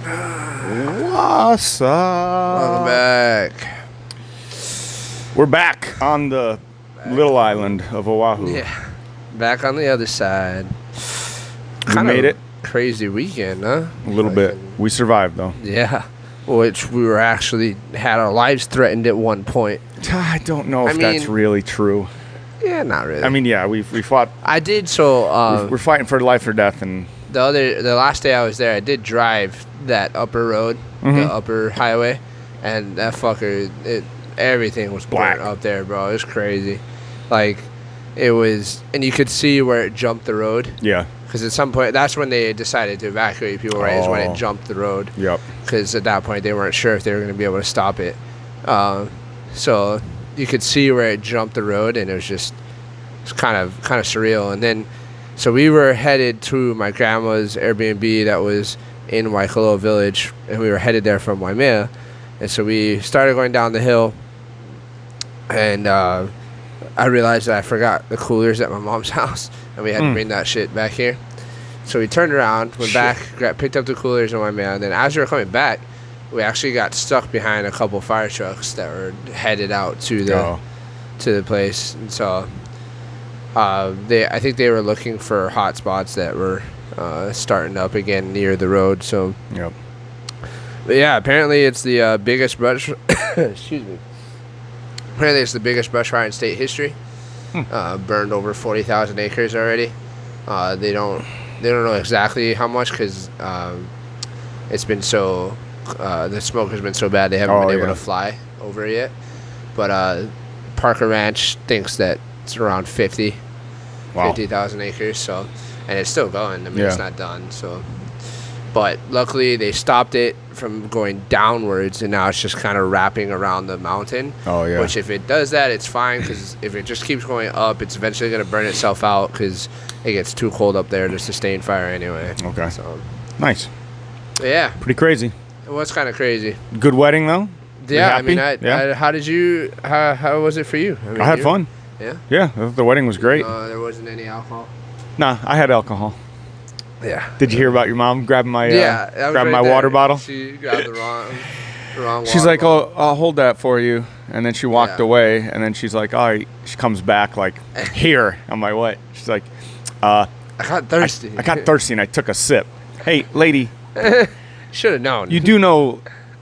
What's up? Welcome back. We're back on the little island of Oahu. Yeah, back on the other side. We made it. Crazy weekend, huh? A little bit. We survived, though. Yeah, which we were actually had our lives threatened at one point. I don't know if that's really true. Yeah, not really. I mean, yeah, we fought. I did so. We're fighting for life or death, and the last day I was there, I did drive that upper road, the upper highway, and that fucker, everything was black burnt up there, bro. It was crazy. Like, it was, and you could see where it jumped the road. Yeah. Because at some point, that's when they decided to evacuate people, right? Is when it jumped the road. Yep. Because at that point, they weren't sure if they were going to be able to stop it. So you could see where it jumped the road, and it's kind of surreal. And then, so we were headed to my grandma's Airbnb that was in Waikoloa Village, and we were headed there from Waimea. And so we started going down the hill, and I realized that I forgot the coolers at my mom's house, and we had to bring that shit back here. So we turned around, went back, picked up the coolers in Waimea, and then as we were coming back, we actually got stuck behind a couple fire trucks that were headed out to the place. And so I think they were looking for hot spots that were starting up again near the road. So yep. But yeah, apparently it's the biggest brush. Excuse me. Apparently it's the biggest brush fire in state history. Burned over 40,000 acres already. They don't know exactly how much because it's been so the smoke has been so bad they haven't been able to fly over it yet. But Parker Ranch thinks that it's around 50,000 acres. So, and it's still going. I mean, it's not done. So, but luckily they stopped it from going downwards, and now it's just kind of wrapping around the mountain. Oh yeah. Which if it does that, it's fine because if it just keeps going up, it's eventually going to burn itself out because it gets too cold up there to sustain fire anyway. Okay. So nice. Yeah. Pretty crazy. It was kind of crazy. Good wedding though. Yeah. I mean, how did you? How was it for you? I had fun. Yeah. Yeah. The wedding was great. There wasn't any alcohol. Nah, I had alcohol. Yeah. Did you hear about your mom grabbing my water bottle? She grabbed the wrong She's like, "Oh, I'll hold that for you," and then she walked away, and then she's like, "All right." She comes back like, "Here." I'm like, "What?" She's like, I got thirsty. I got thirsty, and I took a sip. Hey, lady. Should have known. You do know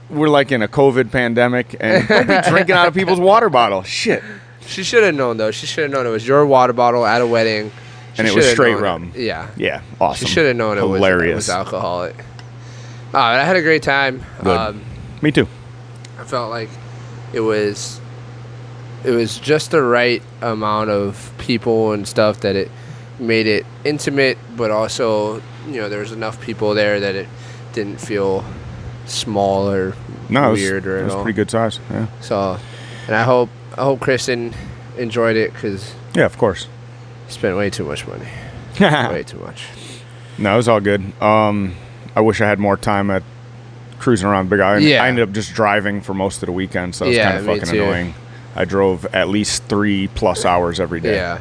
we're like in a COVID pandemic, and don't be drinking out of people's water bottle. Shit. She should have known, though. She should have known it was your water bottle at a wedding. And it was straight rum. Yeah. Yeah. Awesome. She should have known it was alcoholic. I had a great time. Good. Me too. I felt like it was just the right amount of people and stuff that it made it intimate, but also, there was enough people there that it didn't feel small or weird or at all. It was pretty good size. Yeah. So, and I hope Kristen enjoyed it because of course. Spent way too much money. Way too much. No, it was all good. I wish I had more time at cruising around Big Island. Yeah. I ended up just driving for most of the weekend, so it was kind of fucking annoying. I drove at least 3+ hours every day. Yeah.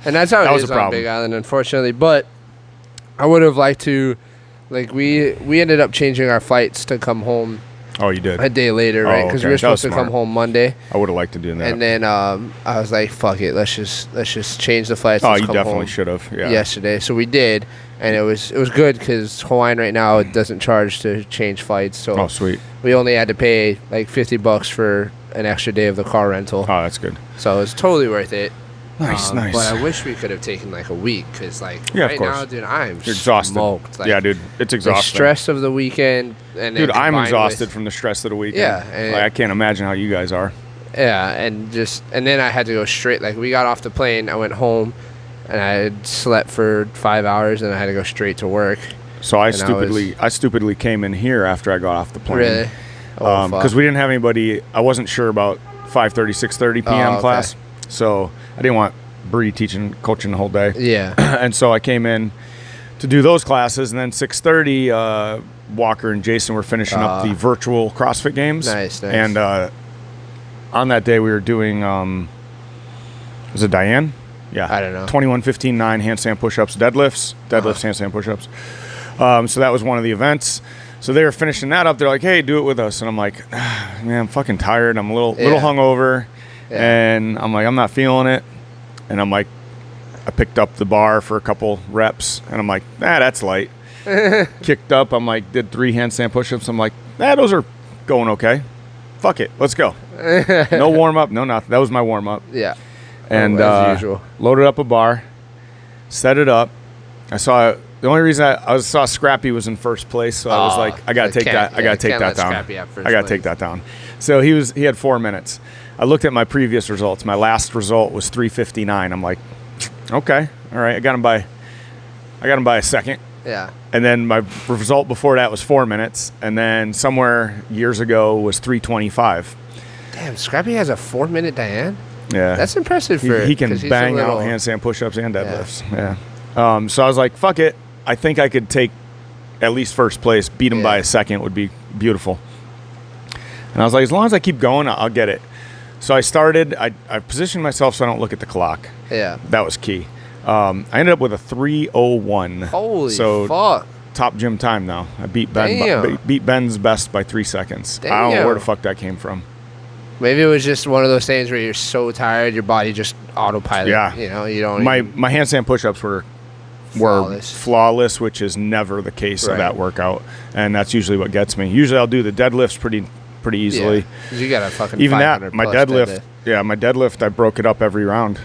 And that's how it is on Big Island, unfortunately. But I would have liked to, we ended up changing our flights to come home. Oh, you did? A day later, right? Because we were supposed to come home Monday. I would have liked to do that. And then I was like, fuck it, let's just change the flights. Oh, you definitely should have. Yeah. Yesterday, so we did, and it was good because Hawaiian right now it doesn't charge to change flights. So sweet. We only had to pay like $50 for an extra day of the car rental. Oh, that's good. So it's totally worth it. Nice. But I wish we could have taken like a week because right now, dude, I'm exhausted. Smoked. Dude, it's exhausting. The stress of the weekend, and dude, I'm exhausted from the stress of the weekend. Yeah, I can't imagine how you guys are. Yeah, and then I had to go straight. Like we got off the plane, I went home, and I had slept for 5 hours, and I had to go straight to work. So I stupidly came in here after I got off the plane. Really? Because we didn't have anybody. I wasn't sure about 5:30, 6:30 p.m. class, so I didn't want Bree coaching the whole day. Yeah. And so I came in to do those classes, and then 6:30, Walker and Jason were finishing up the virtual CrossFit Games. Nice. And on that day we were doing, was it Diane? Yeah. I don't know. 21, 15, 9 handstand push-ups, deadlifts, handstand push-ups. So that was one of the events. So they were finishing that up. They're like, hey, do it with us. And I'm like, man, I'm fucking tired. I'm a little hungover. Yeah. And I'm like, I'm not feeling it. And I'm like, I picked up the bar for a couple reps. And I'm like, that's light. Kicked up. I'm like, did 3 handstand push-ups. I'm like, those are going okay. Fuck it. Let's go. No warm-up. No nothing. That was my warm-up. Yeah. And as usual. Loaded up a bar. Set it up. I saw... The only reason I saw Scrappy was in first place, so I was like, I gotta take that. I gotta take that down. I gotta take that down. So he had 4 minutes. I looked at my previous results. My last result was 3:59. I'm like, okay, all right. I got him by a second. Yeah. And then my result before that was 4 minutes, and then somewhere years ago was 3:25. Damn, Scrappy has a 4-minute Diane. Yeah, that's impressive. He can bang out handstand push-ups and deadlifts. Yeah. So I was like, fuck it. I think I could take at least first place. Beat him by a second would be beautiful. And I was like, as long as I keep going, I'll get it. So I started. I positioned myself so I don't look at the clock. Yeah. That was key. I ended up with a 3:01. Holy fuck. Top gym time now. I beat Ben's best by 3 seconds. Damn. I don't know where the fuck that came from. Maybe it was just one of those things where you're so tired, your body just autopilot. Yeah. You know, you don't. My handstand push-ups were flawless, which is never the case of that workout, and that's usually what gets me. Usually I'll do the deadlifts pretty easily. Yeah, 'cause you got a fucking even that my deadlift I broke it up every round,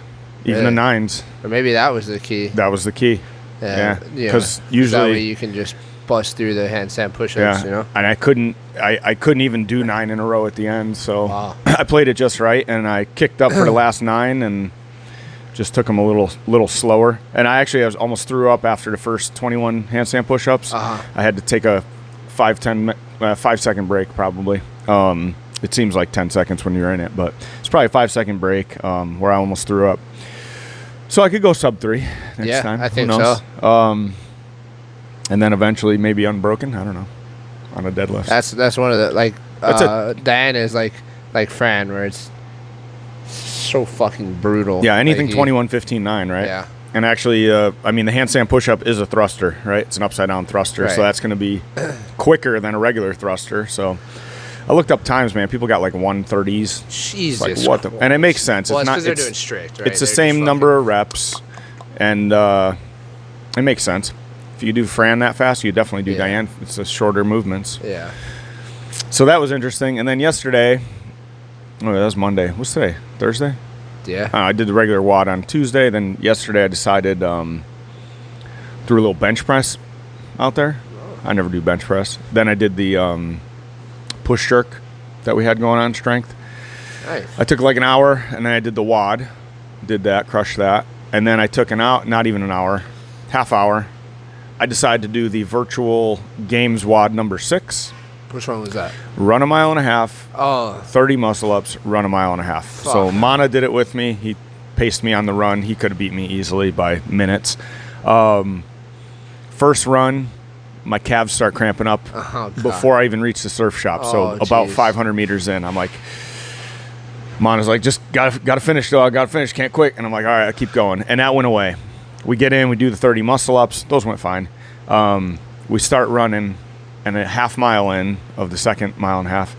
even the 9s. Or maybe that was the key. That was the key. Yeah, because usually that way you can just bust through the handstand push-ups. You know, and I couldn't even do 9 in a row at the end, so I played it just right, and I kicked up for the last 9 and just took them a little slower. And I almost threw up after the first 21 handstand push-ups. I had to take a 5-second break probably. It seems like 10 seconds when you're in it, but it's probably a 5-second break where I almost threw up. So I could go sub 3 next time. I think so. And then eventually maybe unbroken. I don't know. On a deadlift. That's one of the Diana is like Fran, where it's so fucking brutal. Yeah, anything 21-15-9, right? Yeah. And actually, the handstand push-up is a thruster, right? It's an upside-down thruster, so that's going to be quicker than a regular thruster. So I looked up times, man. People got like 130s. Jesus. Like, what the? And it makes sense. Well, it's because they're doing strict, right? It's the same number of reps, and it makes sense. If you do Fran that fast, you definitely do Diane. It's the shorter movements. Yeah. So that was interesting. And then yesterday, that was Monday. What's today? Thursday? Yeah. I did the regular WOD on Tuesday. Then yesterday I decided threw a little bench press out there. I never do bench press. Then I did the push jerk that we had going on, strength. Nice. I took like an hour, and then I did the WOD. Did that, crushed that. And then I took not even an hour, half hour. I decided to do the virtual games WOD number 6. Which one was that? Run 1.5 miles. Oh. 30 muscle ups, run 1.5 miles. Fuck. So Mana did it with me. He paced me on the run. He could have beat me easily by minutes. First run, my calves start cramping up before I even reach the surf shop. So about 500 meters in, I'm like, Mana's like, just gotta finish, dog. Gotta finish. Can't quit. And I'm like, all right, I'll keep going. And that went away. We get in, we do the 30 muscle ups. Those went fine. We start running, and a half mile in of the second 1.5 miles,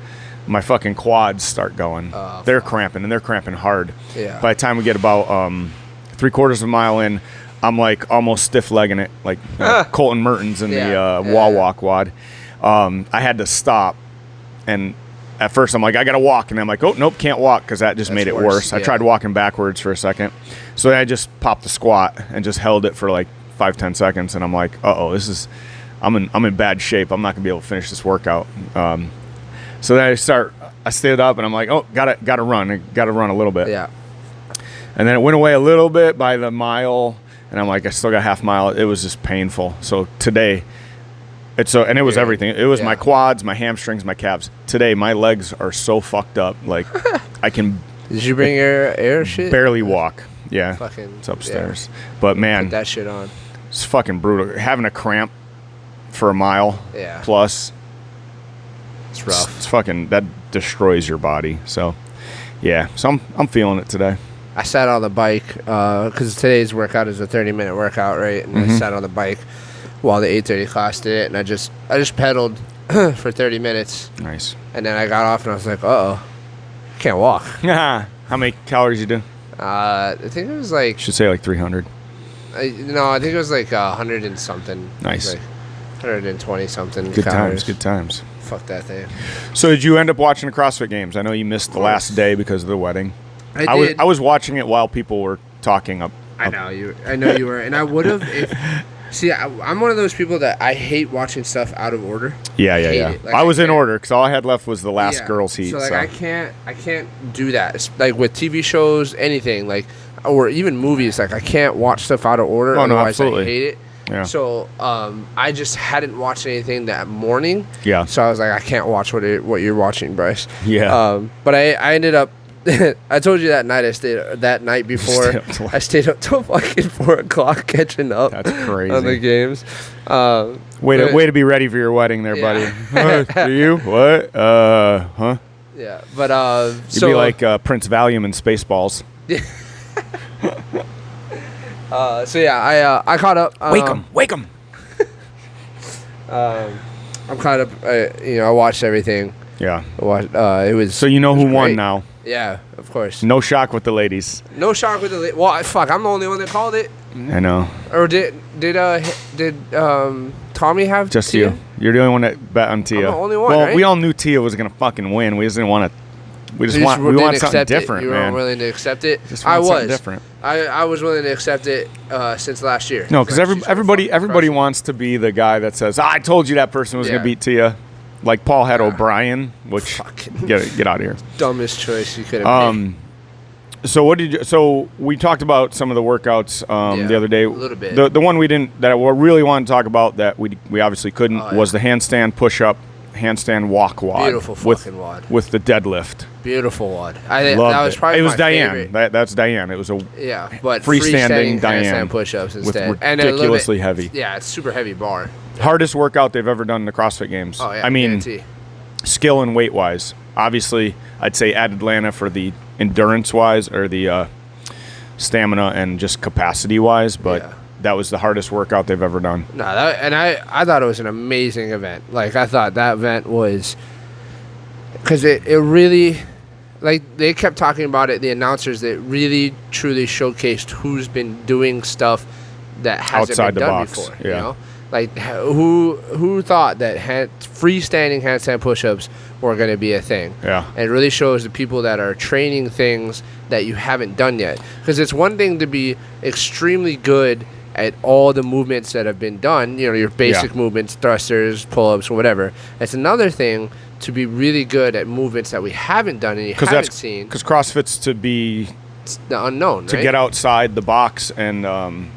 my fucking quads start going. They're cramping, and they're cramping hard. Yeah. By the time we get about 3/4 of a mile in, I'm like almost stiff legging it, like Colton Mertens in the wall walk WOD. I had to stop, and at first I'm like, I gotta walk, and I'm like, oh nope, can't walk, because that just made it worse. I tried walking backwards for a second, so then I just popped the squat and just held it for like 5-10 seconds, and I'm like, I'm in bad shape. I'm not gonna be able to finish this workout. So then I stood up, and I'm like, oh, gotta run. I gotta run a little bit. Yeah. And then it went away a little bit by the mile, and I'm like, I still got half mile. It was just painful. So today, and it was everything. It was my quads, my hamstrings, my calves. Today, my legs are so fucked up. Like, I can. Did you bring your air shit? Barely walk. Yeah. Fucking. It's upstairs. But man, put that shit on. It's fucking brutal. Having a cramp for a mile plus. It's rough. It's fucking, that destroys your body. So, yeah. So I'm feeling it today. I sat on the bike because today's workout is a 30-minute workout, right? And I sat on the bike while the 8:30 class did it, and I just pedaled for 30 minutes. Nice. And then I got off and I was like, uh-oh, can't walk. How many calories you do? I think it was like... Should say like 300. No, I think it was like 100 and something. Nice. Like 120 something. Good calories. Good times. Fuck that thing. So did you end up watching the CrossFit Games? I know you missed the last day because of the wedding. I did. I was watching it while people were talking up. I know you were, and I would have if. See, I'm one of those people that I hate watching stuff out of order. Yeah. Like, I was in order because all I had left was the last girls' heat. So I can't do that. It's like with TV shows, anything like, or even movies. Like I can't watch stuff out of order. Oh, no, otherwise absolutely. I hate it. Yeah. So I just hadn't watched anything that morning. Yeah. So I was like, I can't watch what you're watching, Bryce. Yeah. But I ended up. I told you that night before. I stayed up till fucking 4:00 catching up. That's crazy. On the games. Way to be ready for your wedding there, buddy. Do you? What? Huh? Yeah, but You'd be like Prince Valium in Spaceballs. So yeah, I caught up. Wake 'em. I'm caught up. I watched everything. Yeah. It was. So you know who won great. now. Yeah, of course. No shock with the ladies. No shock with the. Well, fuck, I'm the only one that called it. I know. Or did Tommy have just Tia? you? You're the only one that bet on Tia. I'm the only one. Well, right? we all knew Tia was gonna fucking win. We just didn't want to. We want something different, You man. weren't willing to accept it. I was different. I was willing to accept it since last year. No, because everybody wants to be the guy that says, I told you that person was gonna beat Tia. Like Paul had O'Brien, which get out of here. Dumbest choice you could have made. So we talked about some of the workouts the other day. A little bit. The one we really wanted to talk about that we obviously couldn't was the handstand push-up, handstand walk wad. Beautiful fucking wad. With the deadlift. Beautiful wad. That was probably my Diane. favorite. That's Diane. It was a but freestanding Diane handstand push-ups instead. With ridiculously heavy. Yeah, it's super heavy bar. Hardest workout they've ever done in the CrossFit Games. Oh yeah, I mean, guarantee. Skill and weight wise. Obviously, I'd say at Atlanta for the endurance wise or the stamina and just capacity wise, but that was the hardest workout they've ever done. No, I thought it was an amazing event. Like I thought that event was because it really, like they kept talking about it. The announcers that really truly showcased who's been doing stuff that hasn't outside been the done box. before. Yeah. You know? Like who thought that freestanding handstand push-ups were going to be a thing? Yeah. And it really shows the people that are training things that you haven't done yet. Because it's one thing to be extremely good at all the movements that have been done, your basic movements, thrusters, pull-ups, or whatever. It's another thing to be really good at movements that we haven't done and you haven't seen. Because CrossFit's to be the unknown, to get outside the box and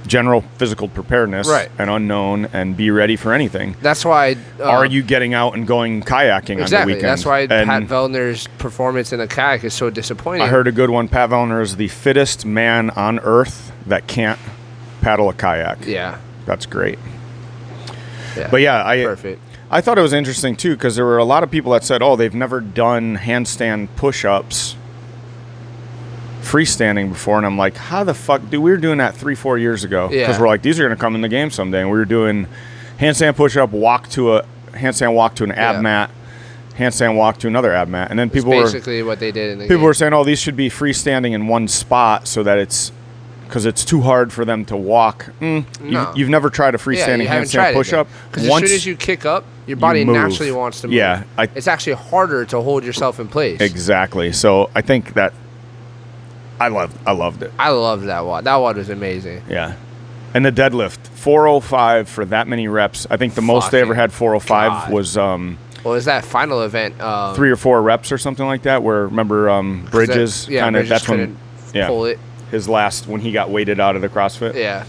general physical preparedness and unknown and be ready for anything. That's why are you getting out and going kayaking on the weekend? That's why Pat Vellner's performance in the kayak is so disappointing. I heard a good one. Pat Vellner is the fittest man on earth that can't paddle a kayak. Yeah. That's great. Yeah. But yeah, perfect. I thought it was interesting too because there were a lot of people that said, they've never done handstand push-ups freestanding before, and I'm like, how the fuck, dude? We were doing that 3-4 years ago because we're like, these are gonna come in the game someday, and we were doing handstand push-up, handstand walk to an ab mat, handstand walk to another ab mat, and then people basically what they did in the people game. were saying, these should be freestanding in one spot so that it's because it's too hard for them to walk. No. You've never tried a freestanding handstand push-up. Because as soon as you kick up, your body naturally wants to move. Yeah, it's actually harder to hold yourself in place. Exactly. So I think that I loved it. I loved that WOD. That WOD was amazing. Yeah. And the deadlift, 405 for that many reps. I think the most they ever had 405 was was that final event 3 or 4 reps or something like that, where remember Bridges kind of that's when pull it. His last when he got weighted out of the CrossFit. Yeah.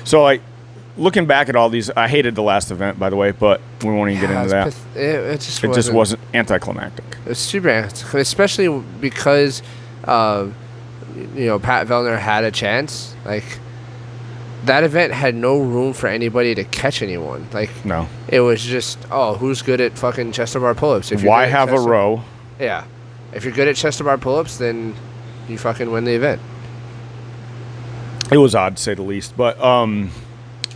So looking back at all these, I hated the last event, by the way, but we won't even get into that. It just wasn't anticlimactic. It was super anticlimactic, especially because Pat Vellner had a chance. Like that event had no room for anybody to catch anyone. Like no, it was just who's good at fucking chest to bar pull-ups? Why have a row? Yeah, if you're good at chest to bar pull-ups, then you fucking win the event. It was odd to say the least, but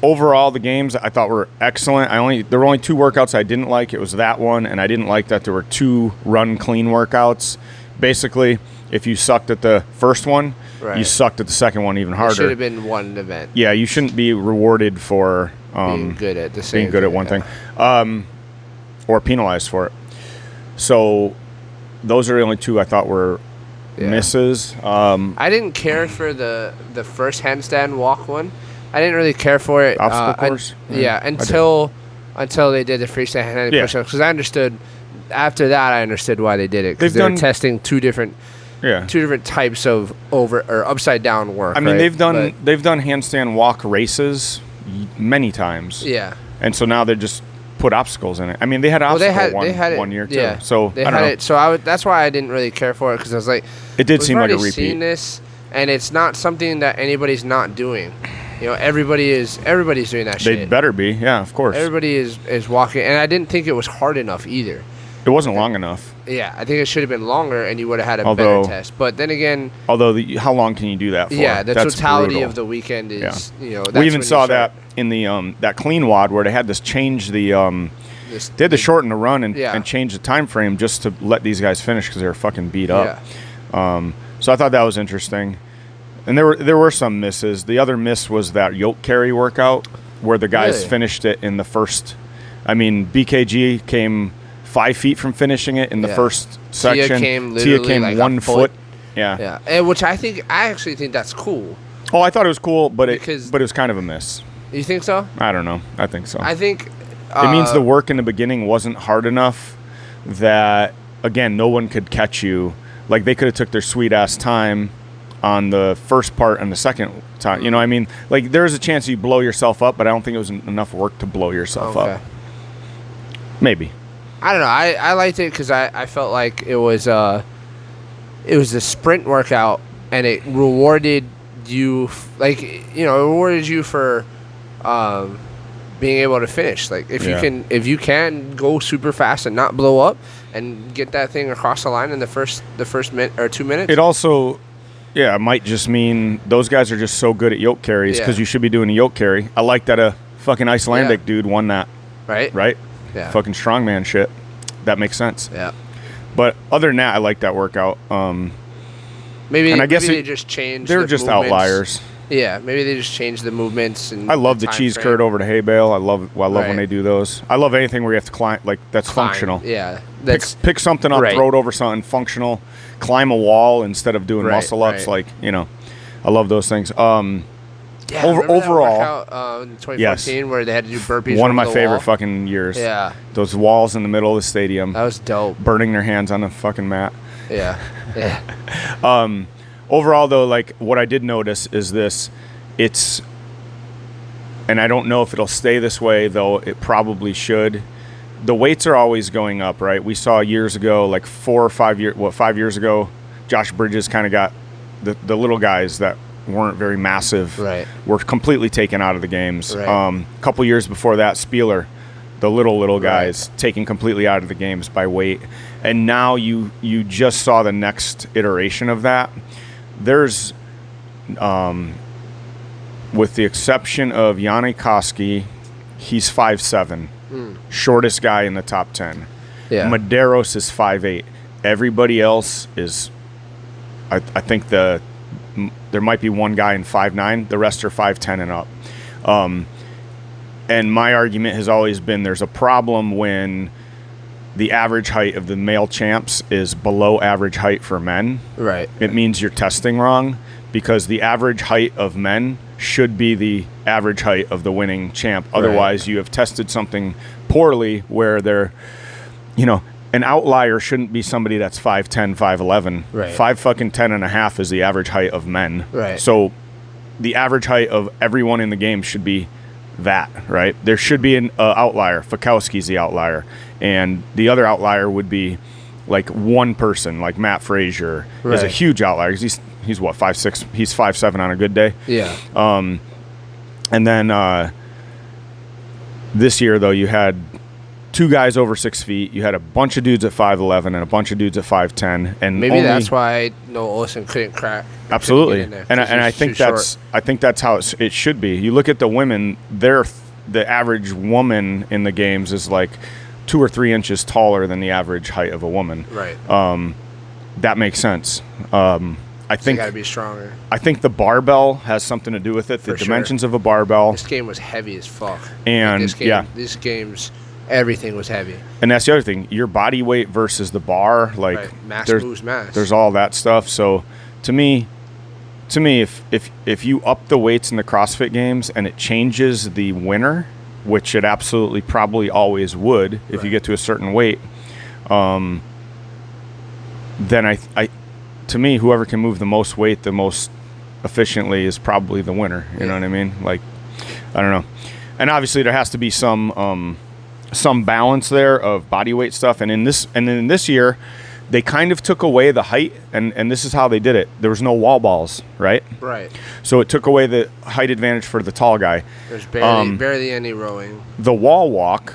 overall, the games I thought were excellent. There were only 2 workouts I didn't like. It was that one, and I didn't like that there were 2 run clean workouts. Basically, if you sucked at the first one, you sucked at the second one even harder. It should have been one event. Yeah, you shouldn't be rewarded for being good at the same being good at one thing, or penalized for it. So those are the only 2 I thought were misses. I didn't care for the first handstand walk one. I didn't really care for it. Obstacle course? Until they did the freestyle handstand push-ups, because I understood. After that, I understood why they did it, because they were testing two different types of over or upside down work. I mean, they've done handstand walk races many times. Yeah, and so now they just put obstacles in it. I mean, they had obstacle one year too. Yeah. So they had it. So that's why I didn't really care for it, because I was like, it did seem like a repeat. We've already seen this, and it's not something that anybody's not doing. You know, everybody's doing that shit. They better be, yeah, of course. Everybody is walking, and I didn't think it was hard enough either. It wasn't long enough. Yeah, I think it should have been longer, and you would have had a better test. But then again, how long can you do that for? Yeah, the totality brutal. Of the weekend is, that's we even saw that in the that clean WOD where they had to change the they had to shorten the run and change the time frame just to let these guys finish because they were fucking beat up. Yeah. So I thought that was interesting. And there were some misses. The other miss was that yoke carry workout where the guys finished it in the first. I mean, BKG came 5 feet from finishing it in the first section. Tia came like 1 foot. Yeah. And which I actually think that's cool. Oh, I thought it was cool, but it was kind of a miss. You think so? I don't know. I think so. I think it means the work in the beginning wasn't hard enough that, again, no one could catch you. Like, they could have took their sweet ass time on the first part and the second time. You know what I mean? Like, there's a chance you blow yourself up, but I don't think it was enough work to blow yourself up. Maybe. I don't know. I liked it because I felt like it was a sprint workout, and it rewarded you for being able to finish. Like, if you can go super fast and not blow up and get that thing across the line in the first minute or 2 minutes. It also it might just mean those guys are just so good at yoke carries because you should be doing a yoke carry. I like that a fucking Icelandic dude won that. Right? Yeah. Fucking strongman shit. That makes sense. Yeah. But other than that, I like that workout. Maybe they just changed. They're just movements. Outliers. Yeah, maybe they just changed the movements. And I love the cheese curd over the hay bale. I love when they do those. I love anything where you have to climb. Like, that's functional. Yeah. Pick something up, throw it over something functional. Climb a wall instead of doing muscle ups. Like, I love those things. Overall, that in 2014 where they had to do burpees. One of my favorite fucking years. Yeah, those walls in the middle of the stadium. That was dope. Burning their hands on the fucking mat. Yeah. Overall, though, like, what I did notice is and I don't know if it'll stay this way, though it probably should. The weights are always going up, right? We saw years ago, like 5 years ago, Josh Bridges kind of got the little guys that weren't very massive were completely taken out of the games. A couple years before that, Spieler, the little guys, taken completely out of the games by weight. And now you just saw the next iteration of that. There's, with the exception of Yanni Koski, he's 5'7", shortest guy in the top 10. Yeah. Medeiros is 5'8". Everybody else is, I think there might be one guy in 5'9". The rest are 5'10" and up. And my argument has always been there's a problem when the average height of the male champs is below average height for men. Right. It means you're testing wrong, because the average height of men should be the average height of the winning champ. Otherwise, you have tested something poorly where they're, an outlier shouldn't be somebody that's 5'10", 5'11". Right. 5'10.5" is the average height of men. Right. So the average height of everyone in the game should be that, right? There should be an outlier. Fikowski's the outlier. And the other outlier would be like one person, like Matt Frazier is a huge outlier. He's what, 5'6"? He's 5'7" on a good day. Yeah. And then this year, though, you had 2 guys over 6 feet. You had a bunch of dudes at 5'11" and a bunch of dudes at 5'10", and maybe that's why Noah Olsen couldn't crack. Absolutely, there, and I think that's how it should be. You look at the women; the average woman in the games is like 2 or 3 inches taller than the average height of a woman. Right. That makes sense. I think got to be stronger. I think the barbell has something to do with it. The dimensions of a barbell. This game was heavy as fuck. And these games, everything was heavy. And that's the other thing. Your body weight versus the bar, like mass moves mass. There's all that stuff. So to me, if you up the weights in the CrossFit Games and it changes the winner, which it absolutely probably always would if you get to a certain weight, then to me, whoever can move the most weight the most efficiently is probably the winner. You know what I mean? Like, I don't know. And obviously there has to be some balance there of body weight stuff. And in this year, they kind of took away the height, and this is how they did it. There was no wall balls, right? Right. So it took away the height advantage for the tall guy. There's barely any rowing. The wall walk,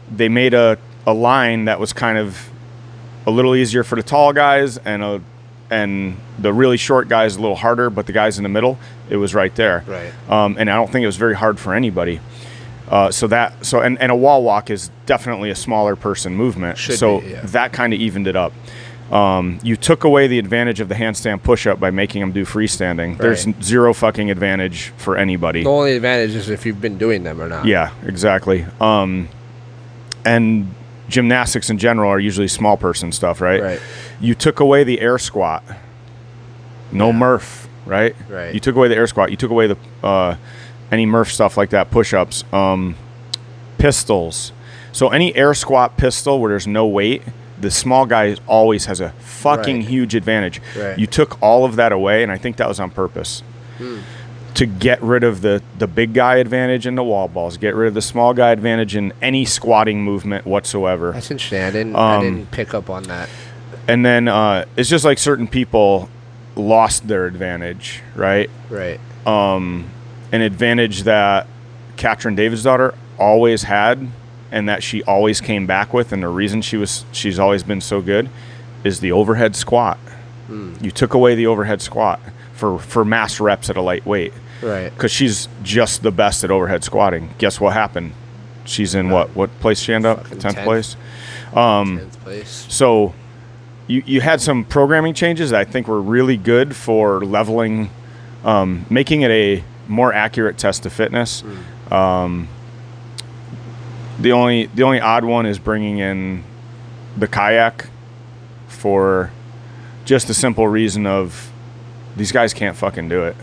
they made a line that was kind of a little easier for the tall guys, and the really short guys a little harder, but the guys in the middle, it was right there. Right. And I don't think it was very hard for anybody. And a wall walk is definitely a smaller person movement. That kind of evened it up. You took away the advantage of the handstand push-up by making them do freestanding. Right. There's zero fucking advantage for anybody. The only advantage is if you've been doing them or not. Yeah, exactly. And gymnastics in general are usually small person stuff, right? Right. You took away the air squat. No Murph, right? Right. You took away the air squat. You took away the any Murph stuff like that, push-ups, pistols. So any air squat pistol where there's no weight, the small guy always has a fucking huge advantage. Right. You took all of that away, and I think that was on purpose. To get rid of the big guy advantage in the wall balls, get rid of the small guy advantage in any squatting movement whatsoever. That's interesting. I didn't pick up on that. And then it's just like certain people lost their advantage, right? Right. An advantage that Katrin David's daughter always had, and that she always came back with, and the reason she's always been so good is the overhead squat. You took away the overhead squat for mass reps at a light weight. Right. Because she's just the best at overhead squatting. Guess what happened? She's in what place she ended up? 10th place? 10th place. So you had some programming changes that I think were really good for leveling, making it a more accurate test of fitness. The only odd one is bringing in the kayak for just the simple reason of these guys can't fucking do it.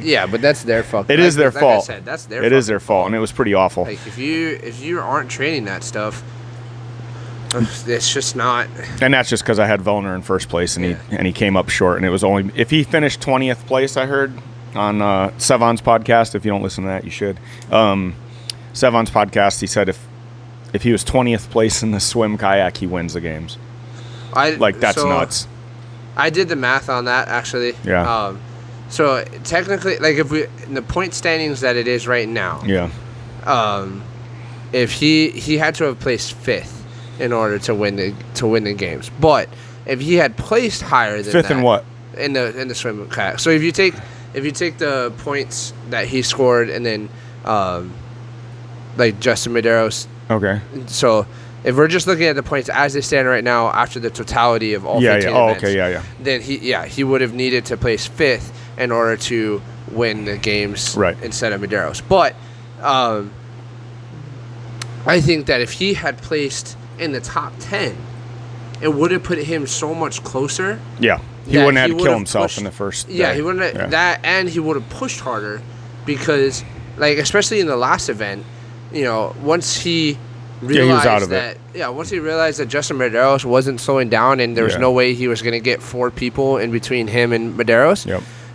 Yeah, but that's their fault. It is their fault. Like I said, that's their It is their fault, and it was pretty awful. Like if you aren't training that stuff, it's just not. And that's just because I had Vellner in first place, and he came up short, and it was only if he finished 20th place. I heard on Sevon's podcast. If you don't listen to that, you should. Sevon's podcast. He said if he was 20th place in the swim kayak, he wins the games. That's nuts. I did the math on that actually. Yeah. So technically, like if we in the point standings that it is right now. Yeah. If he had to have placed 5th in order to win the games, but if he had placed higher than 5th in what? In the swim kayak. So if you take the points that he scored and then like Justin Medeiros. Okay. So if we're just looking at the points as they stand right now after the totality of all 15 events, then he would have needed to place 5th in order to win the games instead of Medeiros. But I think that if he had placed in the top 10, it would have put him so much closer. Yeah. He wouldn't have to kill himself in the first day. He wouldn't have that, and he would have pushed harder because, like, especially in the last event, once he realized he was out of it. Once he realized that Justin Medeiros wasn't slowing down and there was no way he was going to get 4 people in between him and Medeiros,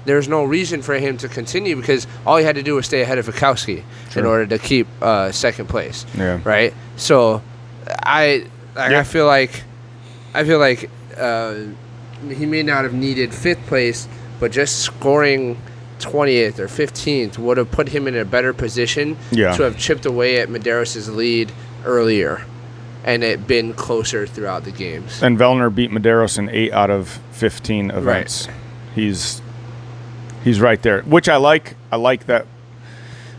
there's no reason for him to continue because all he had to do was stay ahead of Fikowski in order to keep second place. Yeah. Right? So I feel like he may not have needed 5th place, but just scoring 20th or 15th would have put him in a better position to have chipped away at Medeiros' lead earlier, and it been closer throughout the games. And Vellner beat Medeiros in 8 out of 15 events. Right. He's right there, which I like. I like that.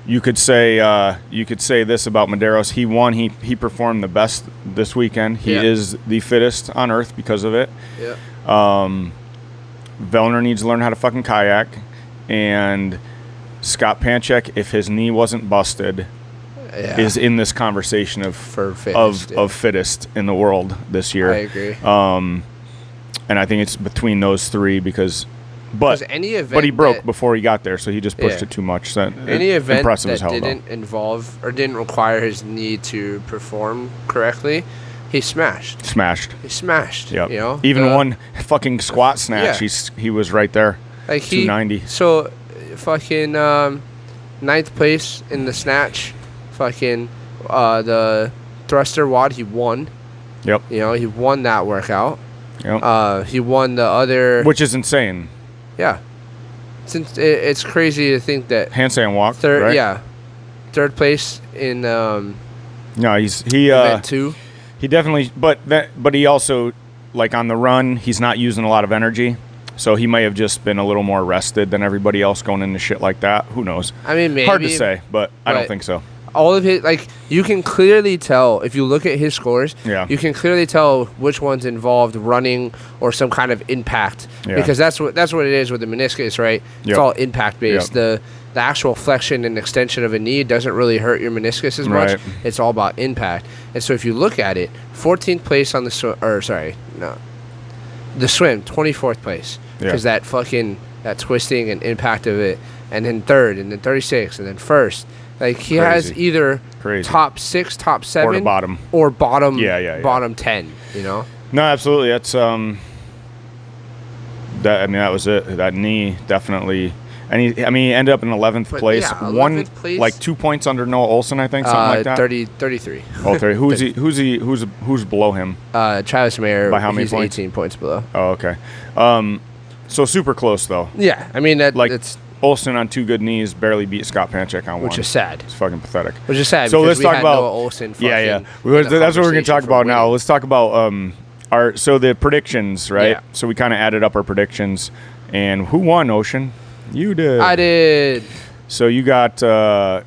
You could say this about Medeiros. He won. He performed the best this weekend. He is the fittest on earth because of it. Yeah. Vellner needs to learn how to fucking kayak, and Scott Panchek, if his knee wasn't busted, is in this conversation of fittest in the world this year. I agree. And I think it's between those three because. But he broke before he got there, so he just pushed it too much. So any event that didn't involve or didn't require his knee to perform correctly, he smashed. He smashed. Yep. You know, even one fucking squat snatch, he was right there. Like 290. So, fucking 9th place in the snatch. Fucking the thruster WOD, he won. Yep. You know, he won that workout. Yep. He won the other, which is insane. Yeah, since it's crazy to think that handstand walk. Third, right? Yeah, 3rd place in. No, he event 2. He definitely, but he also, like on the run, he's not using a lot of energy, so he may have just been a little more rested than everybody else going into shit like that. Who knows? I mean, maybe hard to say, but I don't think so. All of his, like, you can clearly tell if you look at his scores. Yeah. You can clearly tell which ones involved running or some kind of impact, because that's what it is with the meniscus, right? It's all impact based. The actual flexion and extension of a knee doesn't really hurt your meniscus as much. It's all about impact. And so if you look at it, 14th place on the swim, the swim, 24th place, because that twisting and impact of it, and then 3rd, and then 36th, and then 1st. Like, he has either top 6, top 7, or bottom 10, you know? No, absolutely. That's that was it. That knee definitely. And he ended up in 11th place. 11th place. Like 2 points under Noah Olsen, I think, something like that. 33. Oh, 30. Who's below him? Travis Mayer. By how many he's points? 18 points below. Oh, okay. So super close though. Yeah, I mean it's Olsen on 2 good knees barely beat Scott Panchek on 1. Which is sad. It's fucking pathetic. Which is sad. So let's talk about Noah Olsen. That's what we're gonna talk about now. Let's talk about the predictions, right? Yeah. So we kind of added up our predictions, and who won? Ocean, you did. I did. So you got the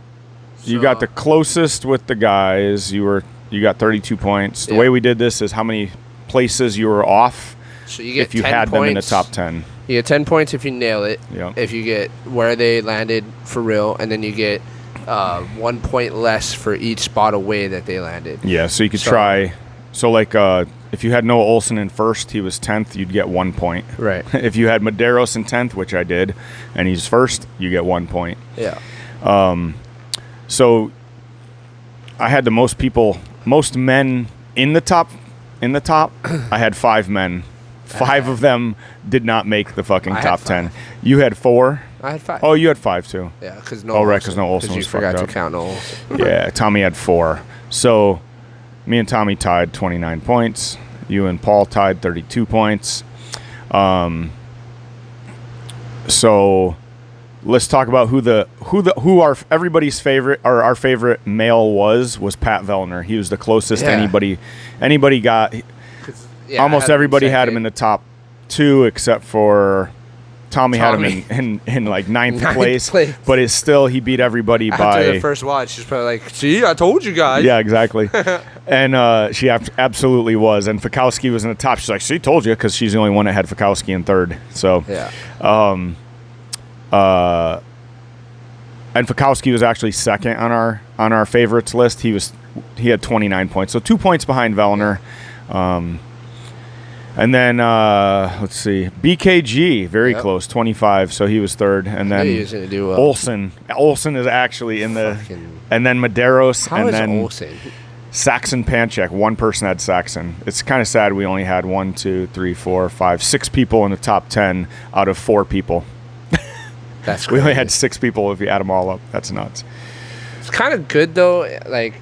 closest with the guys. You got 32 points. The way we did this is how many places you were off. So you get if you 10 had points. them in the top 10. You get 10 points if you nail it. Yep. If you get where they landed for real, and then you get 1 point less for each spot away that they landed. Yeah, so you could try. So like if you had Noah Olsen in 1st, he was 10th, you'd get 1 point. Right. If you had Medeiros in 10th, which I did, and he's 1st, you get 1 point. Yeah. So I had the most men in the top. I had 5 men. 5 of them did not make the fucking top 10. You had 4? I had 5. Oh, you had 5 too. Yeah, because Noah Olsen was you forgot to count Noah Olsen. Yeah, Tommy had 4. So me and Tommy tied 29 points. You and Paul tied 32 points. So let's talk about who our everybody's favorite or our favorite male was Pat Vellner. He was the closest anybody got. Almost everybody had him in the top 2 except for Tommy had him in like 9th place. But it's still, he beat everybody after the first watch. She's probably like, see, I told you guys. Yeah, exactly. And she absolutely was. And Fikowski was in the top. She's like, she told you, because she's the only one that had Fikowski in 3rd. So yeah. And Fikowski was actually 2nd on our favorites list. He had 29 points, so 2 points behind Vellner. And then let's see, BKG very close, 25. So he was 3rd, and then he was gonna do well. Olsen is actually in the, and then Medeiros, and then Olsen? Saxon Panchek. One person had Saxon. It's kind of sad we only had 1, 2, 3, 4, 5, 6 people in the top 10 out of 4 people. That's we only had 6 people if you add them all up. That's nuts. It's kind of good though, like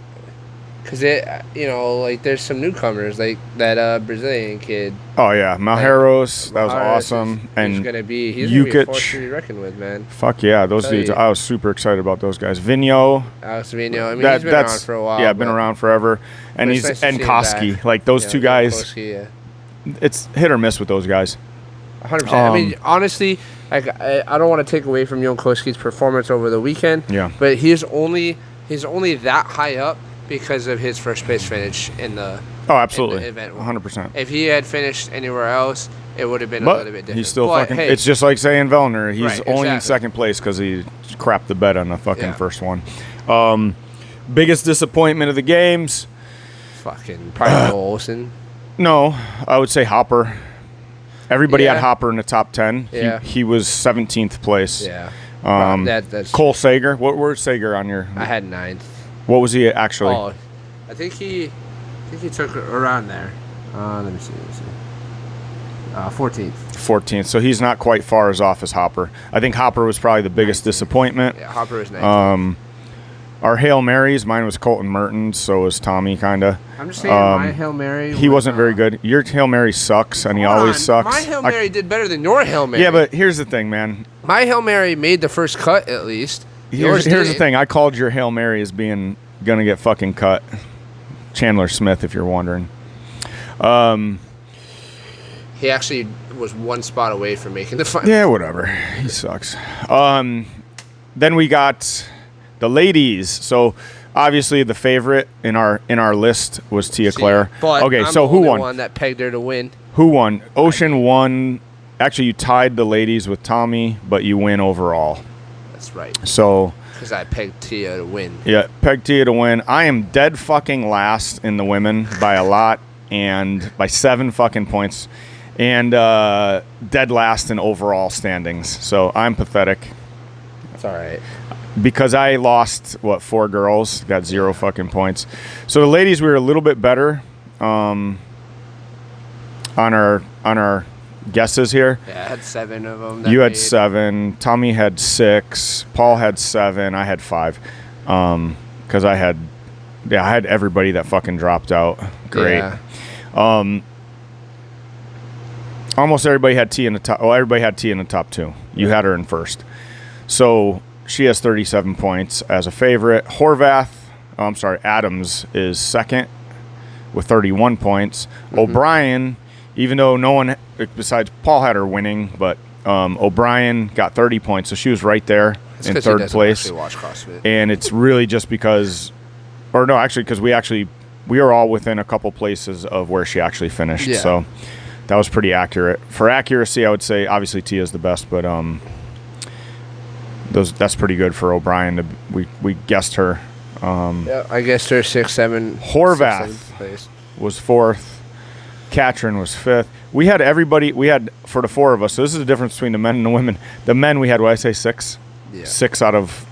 Because like there's some newcomers like that Brazilian kid. Oh yeah, Malheiros, that was awesome, he's and gonna be a force to Jukic. be reckoned with, man. Fuck yeah, those dudes. I was super excited about those guys. Vigneault. Alex Vigneault. I mean, he's been around for a while. Yeah, been around forever, and nice and Koski. Like those two guys. Koski, yeah. It's hit or miss with those guys. 100%. I mean, honestly, like I don't want to take away from Jon Koski's performance over the weekend. Yeah. But he's only that high up because of his first place finish in the absolutely in the event. 100%. If he had finished anywhere else, it would have been a little bit different. He's still fucking. Hey, it's just like saying Vellner. He's only in second place because he crapped the bed on the fucking first one. Biggest disappointment of the games. Fucking probably Olsen. No, I would say Hopper. Everybody had Hopper in the top 10. Yeah. He was 17th place. Yeah. That's Cole Sager. What was Sager on your? I had 9th. What was he actually? Oh, I think he took around there. Let me see. 14th. 14th. So he's not quite far as off as Hopper. I think Hopper was probably the biggest disappointment. Yeah, Hopper was 19th. Our Hail Marys, mine was Colton Mertens, so was Tommy, kind of. I'm just saying my Hail Mary. He wasn't very good. Your Hail Mary sucks, and he always sucks. My Hail Mary did better than your Hail Mary. Yeah, but here's the thing, man. My Hail Mary made the first cut, at least. Here's the thing. I called your Hail Mary as being going to get fucking cut. Chandler Smith, if you're wondering. He actually was one spot away from making the final. Yeah, whatever. He sucks. Then we got the ladies. So obviously the favorite in our list was Tia Claire. But okay, I'm so the who only won? One that pegged her to win. Who won? Ocean won. Actually, you tied the ladies with Tommy, but you win overall. That's right. So because I pegged Tia to win. Yeah, pegged Tia to win. I am dead fucking last in the women by a lot, and by 7 fucking points, and dead last in overall standings. So I'm pathetic. That's all right. Because I lost 4 girls, got 0 fucking points. So the ladies, we were a little bit better on our guesses here. Yeah, I had 7 of them. You had 7. Tommy had 6. Paul had 7. I had 5. Because I had everybody that fucking dropped out. Great. Yeah. Almost everybody had T in the top. Oh, everybody had T in the top 2. You had her in first. So she has 37 points as a favorite. Adams is second with 31 points. Mm-hmm. O'Brien, even though no one besides Paul had her winning, but O'Brien got 30 points, so she was right there in third place. Watch CrossFit. And it's really just because, because we are all within a couple places of where she actually finished. Yeah. So that was pretty accurate. For accuracy, I would say obviously Tia's the best, but that's pretty good for O'Brien. We guessed her. Yeah, I guessed her 6, 7. Horvath was 4th. Katrin was 5th. We had everybody. We had for the 4 of us. So this is the difference between the men and the women. The men we had 6. Yeah. 6 out of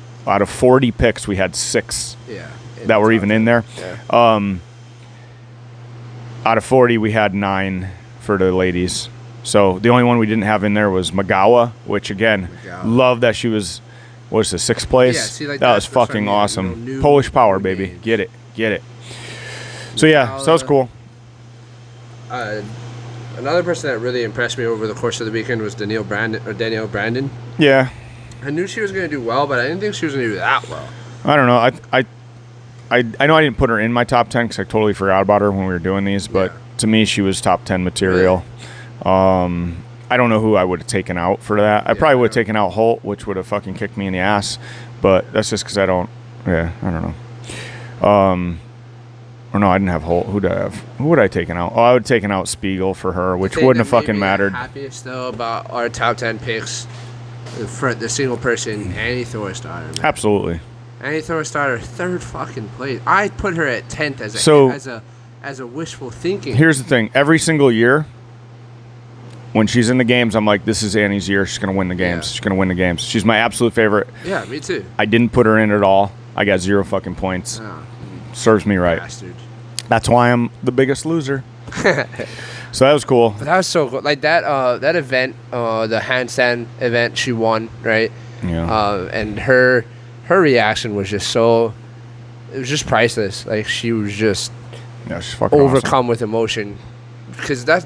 40 picks, we had 6. Yeah. That were even in there. Yeah. Out of 40, we had 9 for the ladies. So the only one we didn't have in there was Magawa, which again, love that she was. What's the 6th place? Yeah, see, that was fucking awesome. Polish power, baby. Get it. So yeah, so that was cool. Another person that really impressed me over the course of the weekend was Danielle Brandon. Yeah. I knew she was going to do well, but I didn't think she was going to do that well. I don't know. I know I didn't put her in my top 10 because I totally forgot about her when we were doing these, but to me, she was top 10 material. Really? I don't know who I would have taken out for that. I probably would have taken out Holt, which would have fucking kicked me in the ass. But that's just because I don't know. Or no, I didn't have Holt. Who did I have? Who would I have taken out? Oh, I would have taken out Spiegel for her, which wouldn't have fucking mattered. I'm happiest, though, about our top 10 picks for the single person, Annie Thorisdottir. Absolutely. Annie Thorisdottir, 3rd fucking place. I put her at 10th as a wishful thinking. Here's the thing. Every single year, when she's in the games, I'm like, this is Annie's year. She's going to win the games. Yeah. She's going to win the games. She's my absolute favorite. Yeah, me too. I didn't put her in at all. I got 0 fucking points. Oh, serves me right. Bastard. That's why I'm the biggest loser. So that was cool. But that was so good. Like that event, the handstand event, she won, right? Yeah. And her reaction was just so it was just priceless. Like, she was just she's fucking overcome with emotion. Because I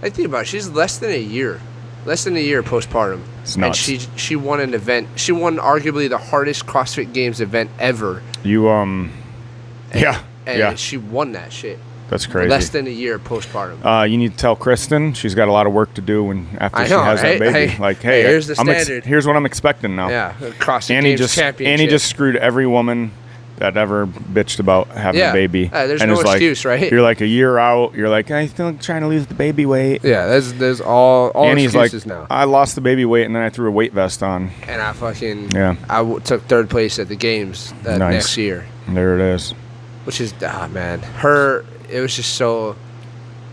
think about it, she's less than a year postpartum. It's nuts. And she won an event. She won arguably the hardest CrossFit Games event ever. And she won that shit. That's crazy. Less than a year postpartum. You need to tell Kristen she's got a lot of work to do after she has that baby. Hey, here's the standard. Here's what I'm expecting now. Yeah, CrossFit Games championship. Annie just screwed every woman that ever bitched about having a baby. There's no excuse, right? You're like a year out. You're like, I'm still trying to lose the baby weight. Yeah, there's all Annie's excuses like, now. I lost the baby weight and then I threw a weight vest on. And I took third place at the games next year. There it is. Which is, man, it was just so,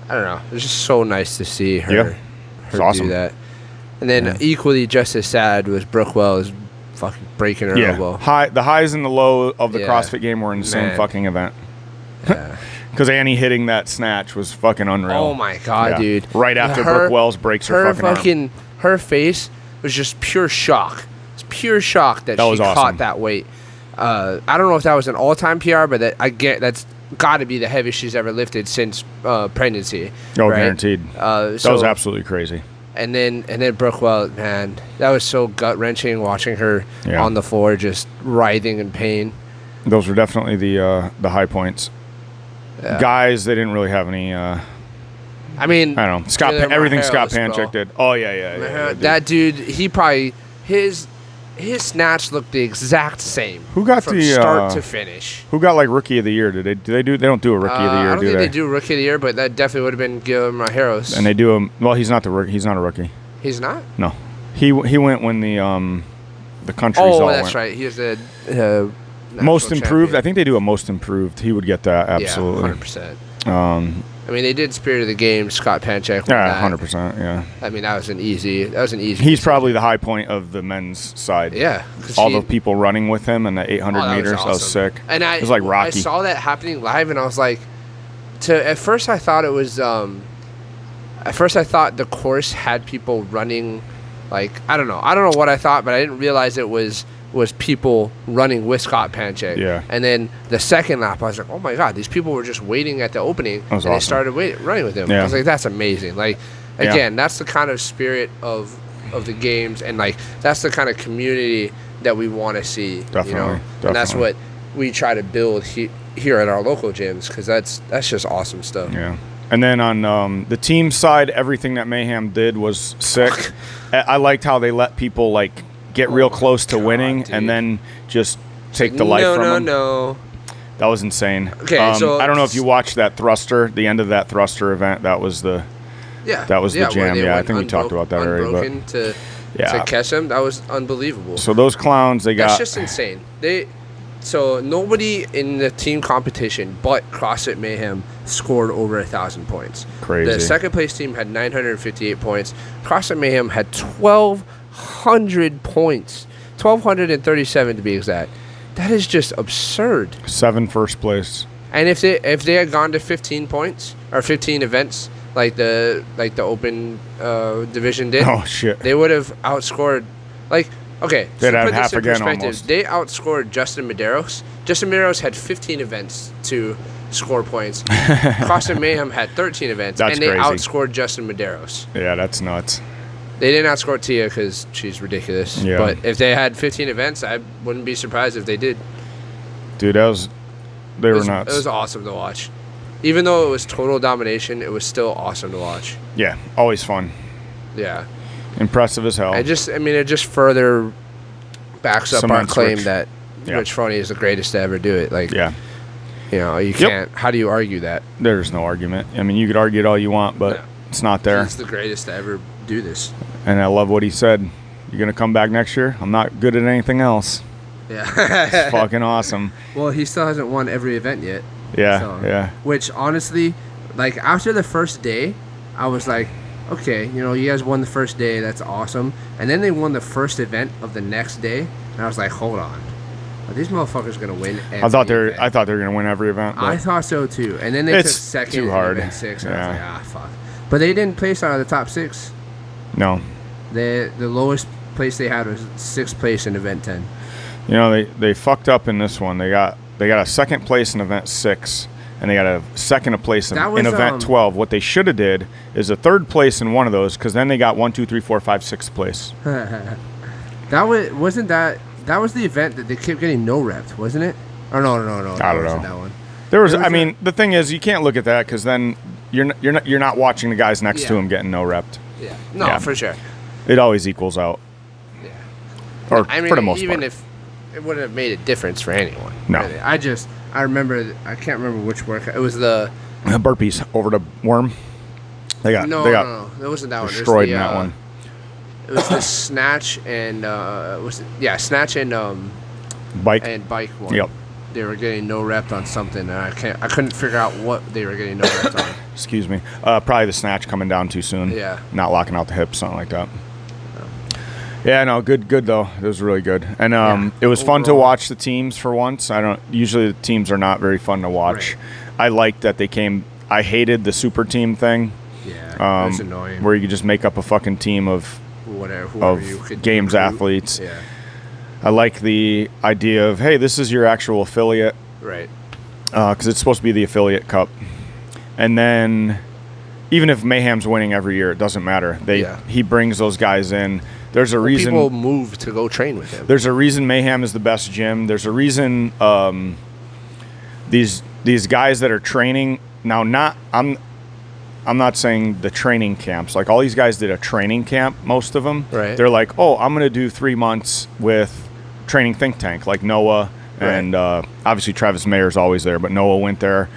I don't know, it was just so nice to see her awesome. do that. And then equally just as sad was Brooke Wells fucking breaking her elbow. The highs and the low of the CrossFit game were in the same fucking event. Yeah. Because Annie hitting that snatch was fucking unreal. Oh my God, dude. Right after Brooke Wells breaks her fucking arm. Her face was just pure shock. It's pure shock that she awesome. caught that weight. I don't know if that was an all-time PR, but that's got to be the heaviest she's ever lifted since pregnancy. Oh, right? guaranteed. That was absolutely crazy. And then Brooke Wells, man, that was so gut-wrenching watching her on the floor just writhing in pain. Those were definitely the high points. Yeah. Guys, they didn't really have any. I don't know. Everything Scott Panchik did. Oh yeah. That dude, he probably his snatch looked the exact same. Who got from start to finish? Who got like Rookie of the Year? They don't do a Rookie of the Year, I don't think they do Rookie of the Year, but that definitely would have been Guillermo Majeros. And they do him. Well, he's not the rookie. He's not a rookie. He's not. No, he went when the countries all went. Oh, that's right. He was the most improved. champion. I think they do a most improved. He would get that absolutely. Yeah, 100%. I mean, they did Spirit of the Game. Scott Panchik. Yeah, 100%. Yeah. I mean, that was an easy. He's decision. Probably the high point of the men's side. Yeah. All the people running with him and the 800 meters. Awesome. That was sick. And it was like Rocky. I saw that happening live, and I was like, at first I thought it was. At first I thought the course had people running, like I don't know what I thought, but I didn't realize it was people running with Scott Panchik. Yeah. And then the second lap, I was like, oh my God, these people were just waiting at the opening, and awesome. They started running with him. Yeah. I was like, that's amazing. Like, again, that's the kind of spirit of the games, and like that's the kind of community that we want to see. Definitely. And that's what we try to build here at our local gyms, because that's just awesome stuff. Yeah. And then on the team side, everything that Mayhem did was sick. I liked how they let people like get real close to winning, dude. And then just take the life from them. No. That was insane. Okay, so I don't know if you watched that thruster, the end of that thruster event. That was the jam. Yeah, I think we talked about that already. But to catch them, that was unbelievable. So those clowns, that's just insane. So nobody in the team competition but CrossFit Mayhem scored over 1,000 points. Crazy. The second place team had 958 points. CrossFit Mayhem had 1,200 points. 1,237 to be exact. That is just absurd. 7 first place. And if they had gone to 15 points or 15 events like the open division did, oh shit, they would have outscored Okay, they'd have put half this in again perspective. almost. They outscored Justin Medeiros. Justin Medeiros had 15 events to score points. CrossFit Mayhem had 13 events, that's and they crazy. Outscored Justin Medeiros. Yeah, that's nuts. They didn't outscore Tia because she's ridiculous. Yeah. But if they had 15 events, I wouldn't be surprised if they did. Dude, they were nuts. It was awesome to watch. Even though it was total domination, it was still awesome to watch. Yeah, always fun. Yeah. Impressive as hell. It just further backs up our claim that Rich Froney is the greatest to ever do it. You can't. How do you argue that? There's no argument. I mean, you could argue it all you want, but it's not there. He's the greatest to ever do this. And I love what he said. You're gonna come back next year? I'm not good at anything else. Yeah. It's fucking awesome. Well, he still hasn't won every event yet. Yeah. Which honestly, after the first day, I was like, okay, you guys won the first day, that's awesome. And then they won the first event of the next day, and I was like, hold on, are these motherfuckers gonna win every event? I thought they were gonna win every event. I thought so too. And then they took second too hard. in event 6, and I was like, fuck. But they didn't place out of the top 6. No. The lowest place they had was 6th place in event 10. They fucked up in this one. They got They got a second place in event 6, and they got a second place in event 12. What they should have did is a third place in one of those, because then they got 1, 2, 3, 4, 5, 6th place. That was the event that they kept getting no reps, wasn't it? Or no. I don't know. That one. The thing is, you can't look at that, because then you're not watching the guys next to him getting no repped. Yeah. No, for sure. It always equals out. Yeah. Or for the most part. Even if it wouldn't have made a difference for anyone. No. Really. I can't remember which workout. It was the burpees over the worm. They got It wasn't that one. Destroyed in that one. It was the snatch and snatch and bike one. Yep. They were getting no rep on something, and I couldn't figure out what they were getting no reps on. Excuse me. Probably the snatch coming down too soon. Yeah. Not locking out the hips, something like that. Yeah, no, good though. It was really good, and it was fun to watch the teams for once. Usually the teams are not very fun to watch. Right. I liked that they came. I hated the super team thing. Yeah, that's annoying. Where you could just make up a fucking team of whoever you could games athletes. Yeah. I like the idea of, hey, this is your actual affiliate. Right. Because it's supposed to be the affiliate cup, and then even if Mayhem's winning every year, it doesn't matter. He brings those guys in. There's a reason people move to go train with him. There's a reason Mayhem is the best gym. There's a reason these guys that are training now. I'm not saying the training camps. Like all these guys did a training camp. Most of them. Right. They're like, oh, I'm going to do 3 months with Training Think Tank, like Noah and obviously Travis Mayer's always there, but Noah went there.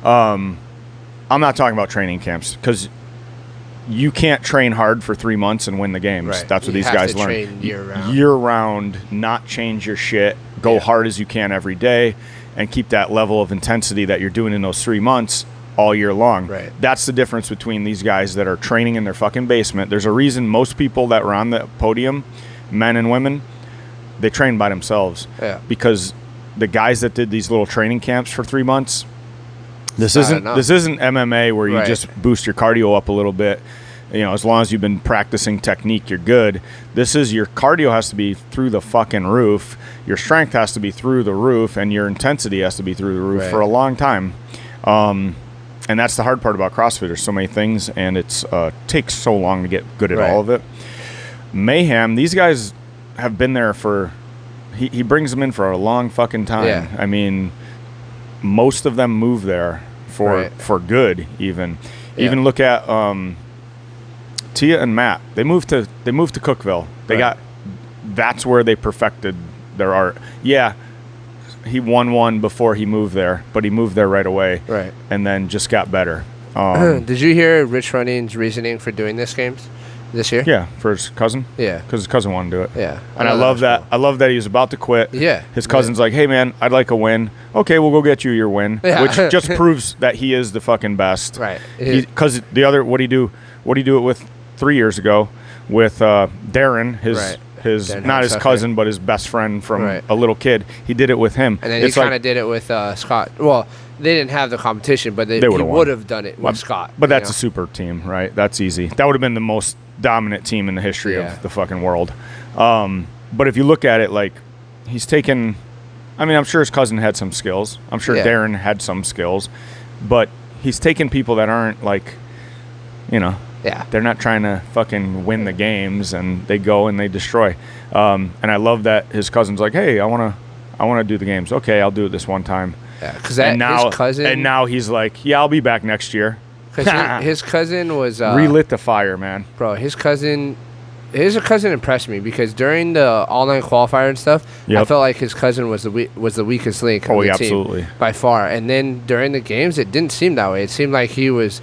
I'm not talking about training camps because you can't train hard for 3 months and win the games. Right. That's what these guys learn. Train year-round. Year-round, not change your shit. Go hard as you can every day and keep that level of intensity that you're doing in those 3 months all year long. Right. That's the difference between these guys that are training in their fucking basement. There's a reason most people that were on the podium, men and women, they train by themselves. Yeah. Because the guys that did these little training camps for 3 months, this isn't MMA where you just boost your cardio up a little bit. As long as you've been practicing technique, you're good. This is your cardio has to be through the fucking roof. Your strength has to be through the roof, and your intensity has to be through the roof for a long time. And that's the hard part about CrossFit. There's so many things, and it takes so long to get good at all of it. Mayhem, these guys have been there for. He brings them in for a long fucking time. Yeah. I mean, most of them move there for good. Even look at Tia and Matt. They moved to Cookeville. That's where they perfected their art. Yeah, he won one before he moved there, but he moved there right away. Right. And then just got better. Did you hear Rich Running's reasoning for doing this year? Yeah, for his cousin. Yeah, because his cousin wanted to do it. Yeah, and I love that. Cool. I love that he was about to quit. Yeah, his cousin's like, "Hey man, I'd like a win." Okay, we'll go get you your win, which just proves that he is the fucking best. Right. Because the other, what do you do it with 3 years ago with Darren, his not his cousin but his best friend from a little kid. He did it with him, and then he kind of did it with Scott. Well, they didn't have the competition, but he would have done it with Scott. But that's a super team, right? That's easy. That would have been the most dominant team in the history of the fucking world. But if you look at it, like, he's taken. I mean, I'm sure his cousin had some skills. I'm sure Darren had some skills, but he's taken people that aren't like, they're not trying to fucking win the games, and they go and they destroy. And I love that his cousin's like, hey, I want to do the games. Okay, I'll do it this one time. Yeah, because his cousin. And now he's like, yeah, I'll be back next year. Because his cousin was relit the fire, man. Bro, his cousin impressed me because during the all-night qualifier and stuff, I felt like his cousin was the weakest link of the team by far. And then during the games, it didn't seem that way. It seemed like he was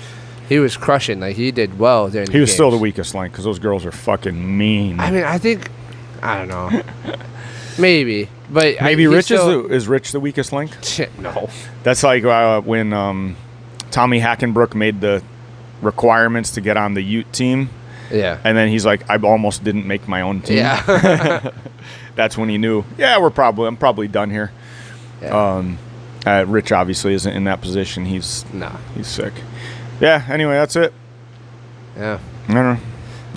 crushing. Like, he did well during the games. He was still the weakest link because those girls are fucking mean. I mean, I don't know. Maybe. But maybe Rich is Rich the weakest link? No. That's like when Tommy Hackenbrook made the requirements to get on the Ute team. Yeah. And then he's like, I almost didn't make my own team. Yeah. That's when he knew, I'm probably done here. Yeah. Rich obviously isn't in that position. He's sick. Yeah, anyway, that's it. Yeah. I don't know.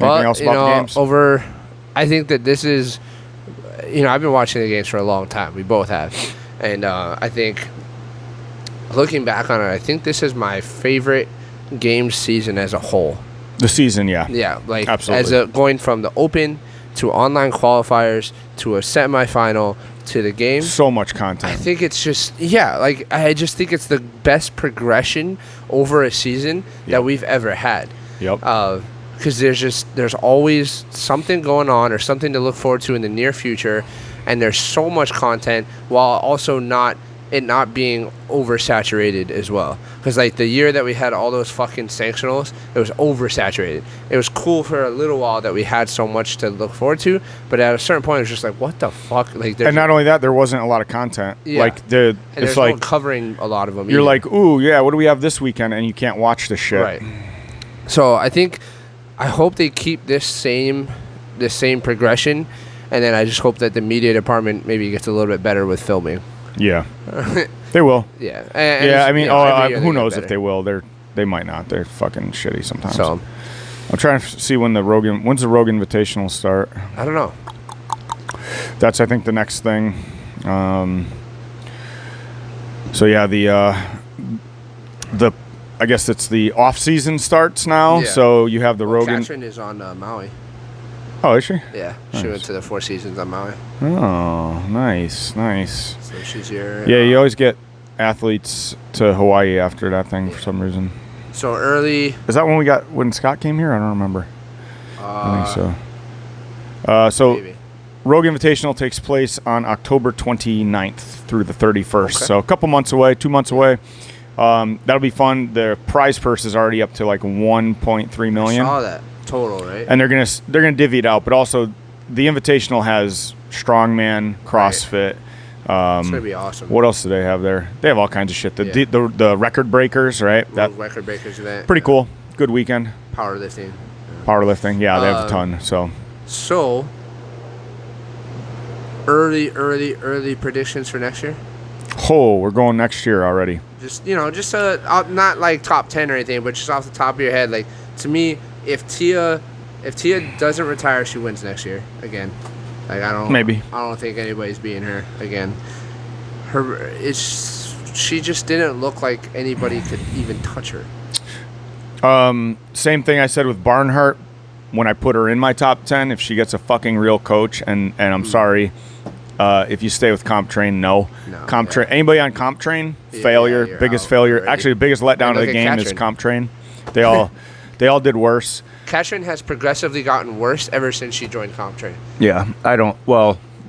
Anything else about the games? I think that this is, I've been watching the games for a long time. We both have. And I think, looking back on it, I think this is my favorite Games season as a whole. The season, yeah. Yeah, like absolutely. Going from the Open to online qualifiers to a semifinal to the Games. So much content. I think it's just, I just think it's the best progression over a season that we've ever had. Yep. Because there's always something going on or something to look forward to in the near future, and there's so much content while also not being oversaturated as well. Because like the year that we had all those fucking sanctionals, it was oversaturated. It was cool for a little while that we had so much to look forward to, but at a certain point it was just like, what the fuck? Like, and not only that, there wasn't a lot of content. Yeah. Like and it's like no covering a lot of them. You're either. like, ooh, yeah, what do we have this weekend? And you can't watch the shit. Right. So I hope they keep this same progression, and then I just hope that the media department maybe gets a little bit better with filming. Yeah, they will. Yeah, yeah. I mean, who knows better. if they will? They might not. They're fucking shitty sometimes. So I'm trying to see when's the Rogan Invitational start. I don't know. That's I think the next thing. So yeah, the I guess it's the off season starts now. Yeah. So you have the Rogan. Katrin is on Maui. Oh, is she? Yeah, nice. She went to the Four Seasons on Maui. Oh, nice. So she's here. Yeah, you always get athletes to Hawaii after that thing for some reason. So early. Is that when Scott came here? I don't remember. I think so. So maybe. Rogue Invitational takes place on October 29th through the 31st. Okay. So a couple months away, 2 months away. That'll be fun. The prize purse is already up to like 1.3 million. I saw that total, right? And they're gonna divvy it out, but also the Invitational has strongman, CrossFit. Right. It's gonna be awesome. What else do they have there? They have all kinds of shit. The record breakers, right? That record breakers event. Pretty cool. Good weekend. Powerlifting. Yeah, they have a ton. So early predictions for next year. Oh, we're going next year already. Just not like top 10 or anything, but just off the top of your head, like to me, if Tia doesn't retire, she wins next year again. Like I don't think anybody's beating her again. She just didn't look like anybody could even touch her. Same thing I said with Barnhart when I put her in my top 10. If she gets a fucking real coach, and I'm sorry, if you stay with Comp Train, no. Comp Train. Anybody on Comp Train? Failure. Biggest failure. Already. Actually, the biggest letdown of the game is Comp Train. They all did worse. Katrin has progressively gotten worse ever since she joined Comp Train. Yeah,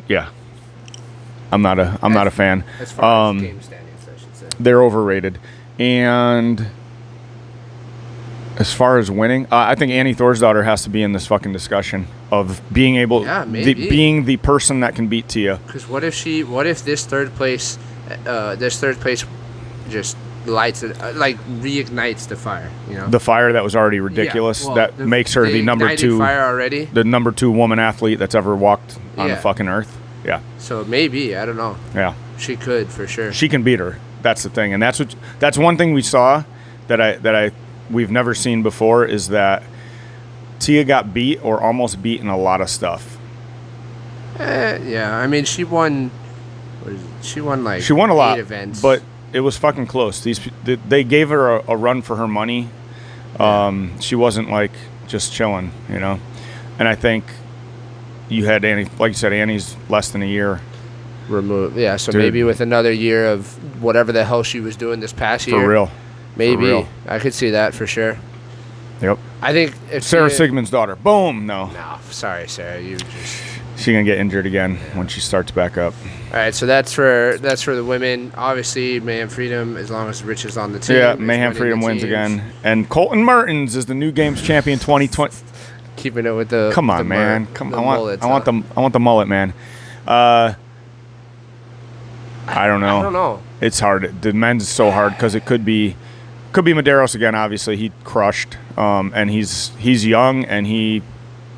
yeah. I'm not a fan. As far as game standings, I should say. They're overrated. And as far as winning, I think Annie Thorsdottir has to be in this fucking discussion of being able, being the person that can beat Tia. Because what if this third place just lights it, like reignites the fire, the fire that was already ridiculous, that makes her the number 2 fire already, the number 2 woman athlete that's ever walked on the fucking earth. Yeah, so maybe, I don't know. Yeah, she could for sure. She can beat her. That's the thing, and that's one thing we saw that we've never seen before, is that Tia got beat or almost beat in a lot of stuff. Yeah, I mean she won like she won a lot 8 events, but it was fucking close. They gave her a run for her money. She wasn't like just chilling, And I think you had Annie, like you said, Annie's less than a year removed. Yeah, so maybe with another year of whatever the hell she was doing this past year. For real. Maybe. I could see that for sure. Yep. I think if Sarah Sigmund's daughter. Boom. No, sorry, Sarah. She's gonna get injured again when she starts back up. All right, so that's for the women. Obviously, Mayhem Freedom, as long as Rich is on the team. Yeah, Mayhem Freedom wins again, and Colton Mertens is the new Games champion 2020. Keeping it with the. Come on, man. I want the mullet, man. I don't know. I don't know. It's hard. The men's is so hard because it could be Medeiros again. Obviously, he crushed. And he's young and he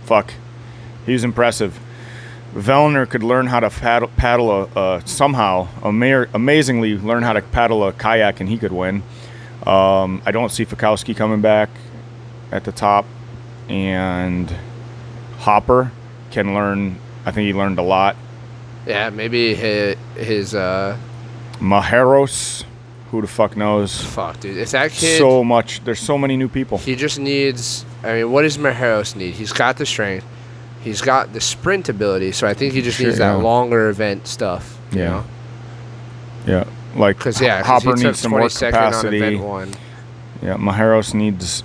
was impressive. Vellner could learn how to paddle somehow amazingly learn how to paddle a kayak, and he could win. I don't see Fikowski coming back at the top, and Hopper can learn. I think he learned a lot. Yeah, maybe his Maheros, who the fuck knows? Fuck, dude. If that kid... So much. There's so many new people. He just needs... I mean, what does Maheros need? He's got the strength. He's got the sprint ability, so I think he just needs that longer event stuff. You know? Yeah. Like, Hopper needs some more capacity. On event 1. Yeah, Maheros needs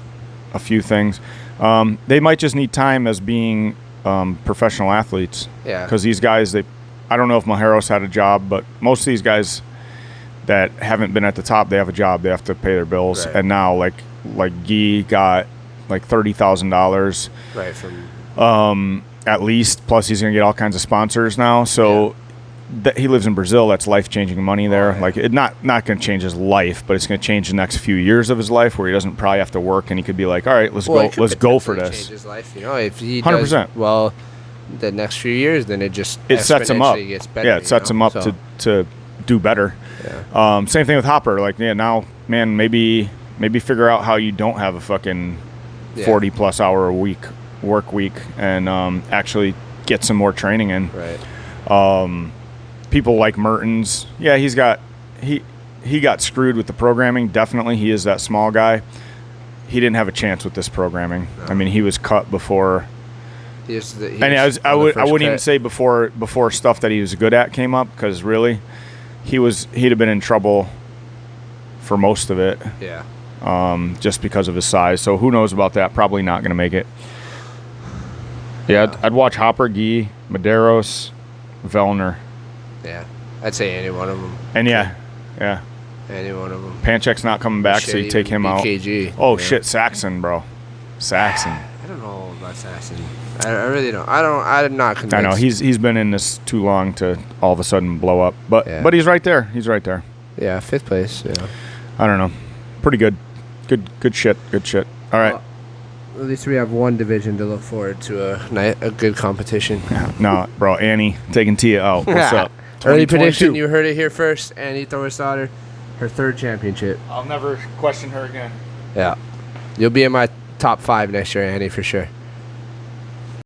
a few things. They might just need time as being professional athletes. Yeah. Because these guys, I don't know if Maheros had a job, but most of these guys that haven't been at the top, they have a job. They have to pay their bills. Right. And now, like Guy got like $30,000. Right, from... at least. Plus, he's going to get all kinds of sponsors now. So he lives in Brazil. That's life-changing money there. Like, it not going to change his life, but it's going to change the next few years of his life where he doesn't probably have to work, and he could be like, all right, let's go for this. Change his life, you know, if he 100%. Does well the next few years, then it sets him up. Gets better, it sets him up to do better. Yeah. Same thing with Hopper. Like, now, man, maybe figure out how you don't have a fucking 40+ hour a week work week and actually get some more training in. Right. People like Mertens, he got screwed with the programming. Definitely, he is that small guy. He didn't have a chance with this programming. No. I mean, he was cut before. I wouldn't even say before stuff that he was good at came up, because really, he'd have been in trouble for most of it. Yeah. Just because of his size. So who knows about that? Probably not going to make it. Yeah, I'd watch Hopper, Guy, Medeiros, Vellner. Yeah, I'd say any one of them. And yeah. Any one of them. Panchek's not coming back, so you take him out. BKG. Oh, shit, Saxon, bro. Saxon. I don't know about Saxon. I really don't. I'm not convinced. I know, he's been in this too long to all of a sudden blow up. But he's right there. He's right there. Yeah, 5th place. Yeah. I don't know. Pretty good. Good shit. All right. Well, at least we have one division to look forward to a good competition. No, bro, Annie taking Tia out. What's up? Early prediction, you heard it here first. Annie Thorisdottir, her 3rd championship. I'll never question her again. Yeah. You'll be in my top 5 next year, Annie, for sure.